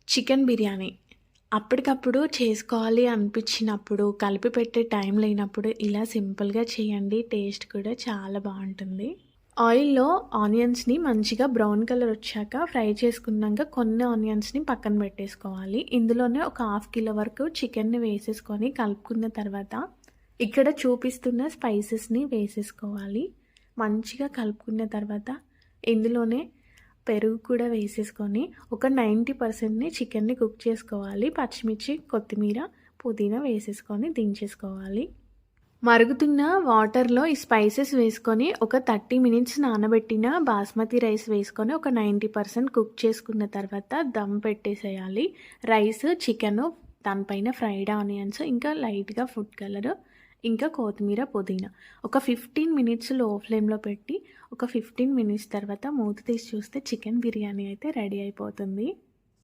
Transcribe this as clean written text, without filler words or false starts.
Chicken biryani. అప్పటికప్పుడు చేసుకోవాలి అనిపించినప్పుడు, కలిపి పెట్టే టైం లేనప్పుడు ఇలా సింపుల్‌గా చేయండి. టేస్ట్ కూడా చాలా బావుంటుంది. ఆయిల్‌లో ఆనియన్స్‌ని మంచిగా బ్రౌన్ కలర్ వచ్చాక ఫ్రై చేసుకున్నాక కొన్ని ఆనియన్స్‌ని పక్కన పెట్టేసుకోవాలి. ఇందులోనే ఒక హాఫ్ కిలో వరకు చికెన్‌ని వేసేసుకొని కలుపుకున్న తర్వాత ఇక్కడ చూపిస్తున్న స్పైసెస్‌ని వేసేసుకోవాలి. మంచిగా కలుపుకున్న తర్వాత ఇందులోనే పెరుగు కూడా వేసేసుకొని ఒక 90%ని చికెన్‌ని కుక్ చేసుకోవాలి. పచ్చిమిర్చి, కొత్తిమీర, పుదీనా వేసేసుకొని దించేసుకోవాలి. మరుగుతున్న వాటర్‌లో ఈ స్పైసెస్ వేసుకొని ఒక 30 మినిట్స్ నానబెట్టిన బాస్మతి రైస్ వేసుకొని ఒక 90% కుక్ చేసుకున్న తర్వాత దమ్ పెట్టేసేయాలి. రైస్, చికెను, దానిపైన ఫ్రైడ్ ఆనియన్స్, ఇంకా లైట్‌గా ఫుడ్ కలర్, ఇంకా కొత్తిమీర, పుదీనా. ఒక 15 మినిట్స్ లో ఫ్లేమ్‌లో పెట్టి ఒక 15 మినిట్స్ తర్వాత మూత తీసి చూస్తే చికెన్ బిర్యానీ అయితే రెడీ అయిపోతుంది.